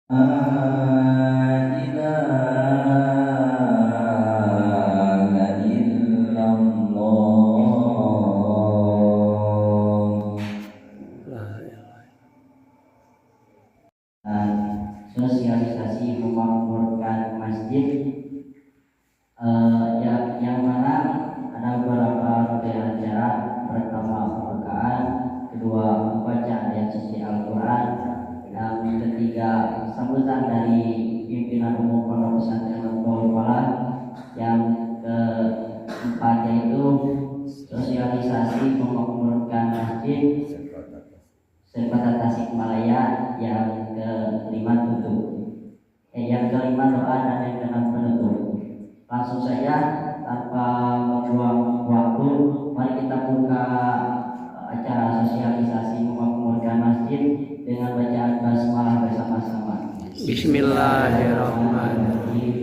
Sosialisasi memakmurkan masjid, yang mana ada beberapa rangkaian acara. Pertama pembukaan, kedua membaca ayat suci Al-Quran, yang ketiga sambutan dari pimpinan umum Pondok Pesantren Matlabul Falah, yang keempat yaitu sosialisasi memakmurkan masjid Sekota Tasikmalaya, yang kelima tutup, yang kelima doa, dan yang keenam penutup. Langsung saja tanpa membuang waktu, mari kita buka acara sosialisasi memakmurkan masjid dengan bacaan basmalah bersama-sama. Bismillahirrahmanirrahim.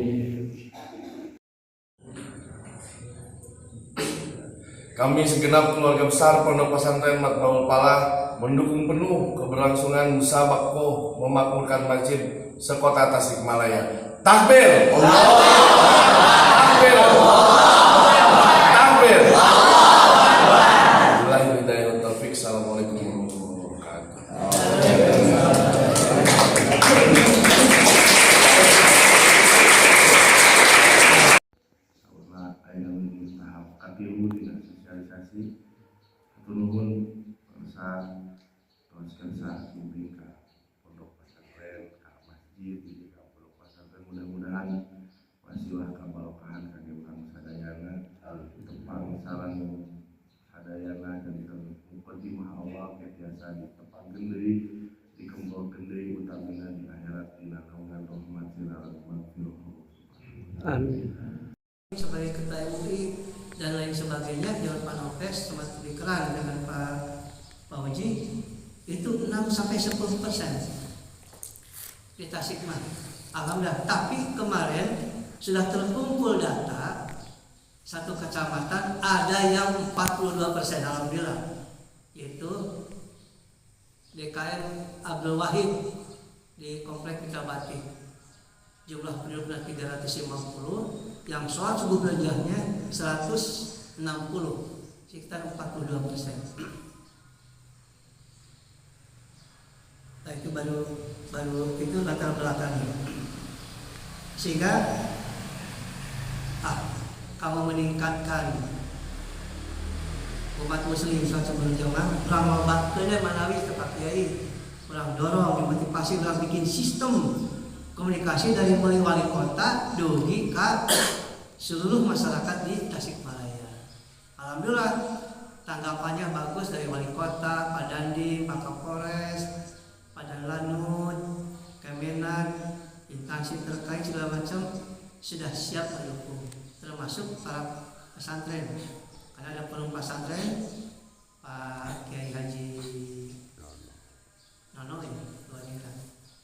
Kami segenap keluarga besar Pondok Pesantren Matlabul Falah mendukung penuh keberlangsungan musabaqah memakmurkan masjid sekota Tasikmalaya. Takbir! Takbir! Takbir! Billahi hidayah wa taufik. Assalamualaikum warahmatullahi sosialisasi nuhun pesan saat memberikan pondok pesantren ke masjid di pondok pesantren, mudah-mudahan wasilah kabarokahan kangge urang sadayana tepang saran sadayana dan mukadimah Allah biasa ditepang deui dikembangkeun deui utamina di akhirat dina naungan rahmat sinar magfirah. Amin. Sebagai ketua MUI dan lain sebagainya, Dewan Panopes sempat dikeran dengan Pak Waji itu 6-10% di Tasikmah. Alhamdulillah. Tapi kemarin sudah terkumpul data satu kecamatan ada yang 42%. Alhamdulillah. Yaitu DKM Abdul Wahid di Komplek Pikabati. Jumlah penduduknya 350, yang sholat subuh belanjanya 160, sekitar 42%. Nah, itu baru itu latar belakangnya. Sehingga kalau meningkatkan umat muslim sholat subuh berjamaah, orang lobatkeun manawi ke Pak Kiai, orang dorong, dimotivasi, orang bikin sistem komunikasi dari mulai wali kota dugi ke seluruh masyarakat di Tasikmalaya. Alhamdulillah tanggapannya bagus dari wali kota, Pak Dandi, Pak Kapolres, Pak Danlanut, Kemenak, instansi terkait segala macam sudah siap mendukung, termasuk para pesantren. Karena ada forum pesantren, Pak Kiai Haji Nono ini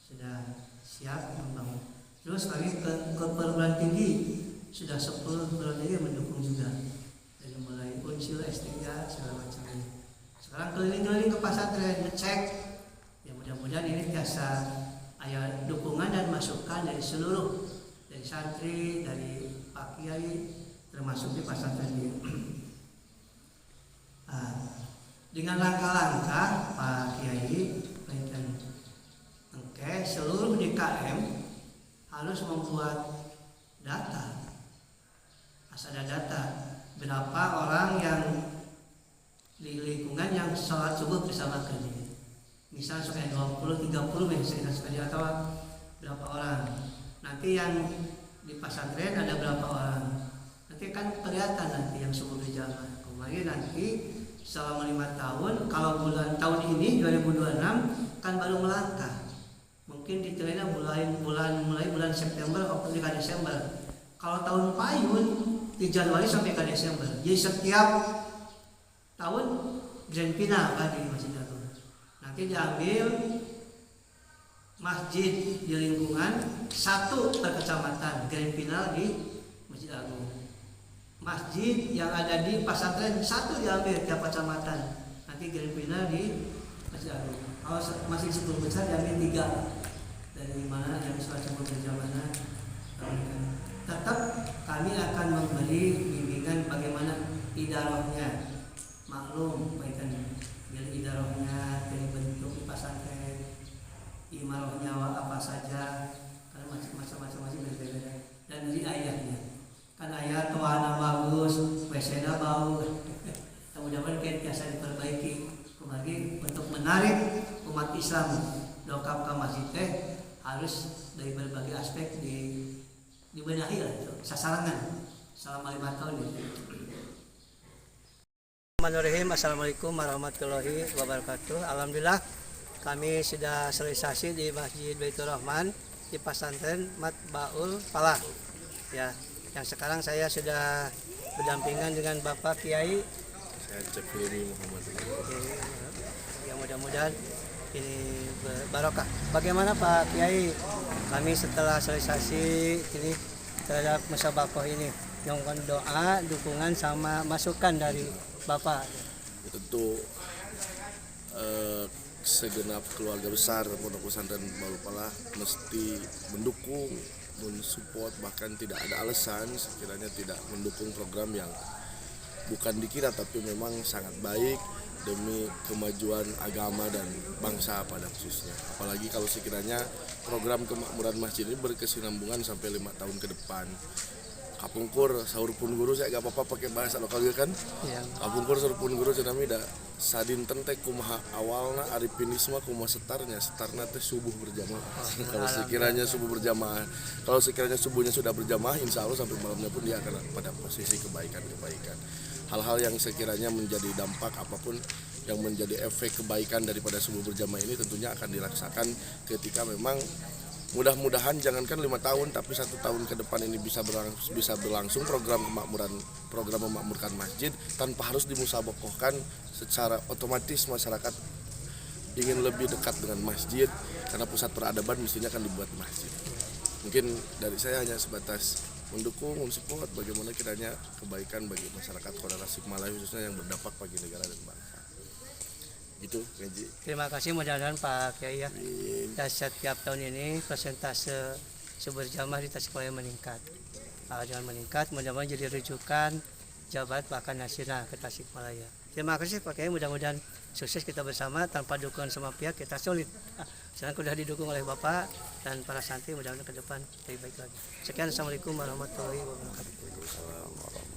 sudah siap membangun. Terus kami ke perguruan tinggi sudah 10 perguruan tinggi mendukung juga, dari mulai Unsil, S3 segala macamnya. Sekarang keliling-keliling ke pesantren ngecek. Ya mudah-mudahan ini biasa ada dukungan dan masukan dari seluruh, dari santri, dari Pak Kiai, termasuk di pesantren ini. Dengan langkah-langkah Pak Kiai seluruh DKM harus membuat data. Harus ada data berapa orang yang di lingkungan yang sholat subuh bersama kerja. Misal sampai 20-30 misalnya sekali, atau berapa orang. Nanti yang di pesantren ada berapa orang. Nanti kan kelihatan nanti yang subuh berjamaah. Kemudian nanti selama 5 tahun, kalau tahun ini 2026 kan baru melangkah. Mungkin diterima mulai bulan September atau hingga Desember. Kalau tahun payun di Januari sampai ke Desember. Jadi setiap tahun grand final di Masjid Agung. Nanti diambil masjid di lingkungan satu per kecamatan, grand final di Masjid Agung. Masjid yang ada di pesantren satu diambil tiap kecamatan, nanti grand final di Masjid Agung. Kalau masih 10 besar diambil 3 dari mana idarohnya maklum baikkan jadi idarohnya dari bentuk pesantren imarohnya apa saja karena macam-macam berbeda dan dari ayahnya kan ayah tuana bagus WC-nya bau mudah-mudahan kayak biasa diperbaiki kembali untuk menarik umat Islam dokap ke masjid teh harus dari berbagai aspek dibenahi lah itu sasarangan selama 5 tahun ini. Bismillahirrahmanirrahim. Assalamualaikum warahmatullahi wabarakatuh. Alhamdulillah kami sudah sosialisasi di Masjid Baitur Rahman di pesantren Matbaul Falah ya, yang sekarang saya sudah berdampingan dengan Bapak Kiai Saya Cekuni Muhammad. Ya mudah-mudahan ini barokah. Bagaimana Pak Kiai, kami setelah sosialisasi ini terhadap musabakoh ini, mohon doa, dukungan sama masukan dari Bapak. Tentu segenap keluarga besar Pondok Pesantren Baul Palah mesti mendukung, mensupport, bahkan tidak ada alasan sekiranya tidak mendukung program yang bukan dikira tapi memang sangat baik demi kemajuan agama dan bangsa pada khususnya. Apalagi kalau sekiranya program kemakmuran masjid ini berkesinambungan sampai 5 tahun ke depan. Kapungkur sahur pun guru saya gak apa-apa pakai bahasa lokal kan Ya. kapungkur sahur pun guru cenami da sadinten teh kumaha awalna aripinisme kumaha setarnya teh subuh berjamaah. Kalau sekiranya subuh berjamaah, kalau sekiranya subuhnya sudah berjamaah, insya Allah sampai malamnya pun dia akan pada posisi kebaikan-kebaikan. Hal-hal yang sekiranya menjadi dampak apapun yang menjadi efek kebaikan daripada subuh berjamaah ini tentunya akan dirasakan ketika memang mudah-mudahan jangankan 5 tahun tapi 1 tahun ke depan ini bisa berlangsung program memakmurkan masjid tanpa harus dimusabakohkan. Secara otomatis masyarakat ingin lebih dekat dengan masjid karena pusat peradaban mestinya akan dibuat masjid. Mungkin dari saya hanya sebatas mendukung, mensupport bagaimana kiranya kebaikan bagi masyarakat Kota Tasikmalaya khususnya yang berdampak bagi negara dan bangsa. Gitu, Kenji. Terima kasih, mudah-mudahan Pak Kiai ya. Dan setiap tahun ini persentase sumber jamaah di Tasikmalaya meningkat. Dengan meningkat, mudah-mudahan jadi rujukan jabat bahkan nasional ke Tasikmalaya. Terima kasih Pak Kiai, mudah-mudahan sukses kita bersama, tanpa dukungan semua pihak kita solid. Sekarang sudah didukung oleh Bapak dan para santri, mudah-mudahan ke depan lebih baik lagi. Sekian, Assalamualaikum warahmatullahi wabarakatuh.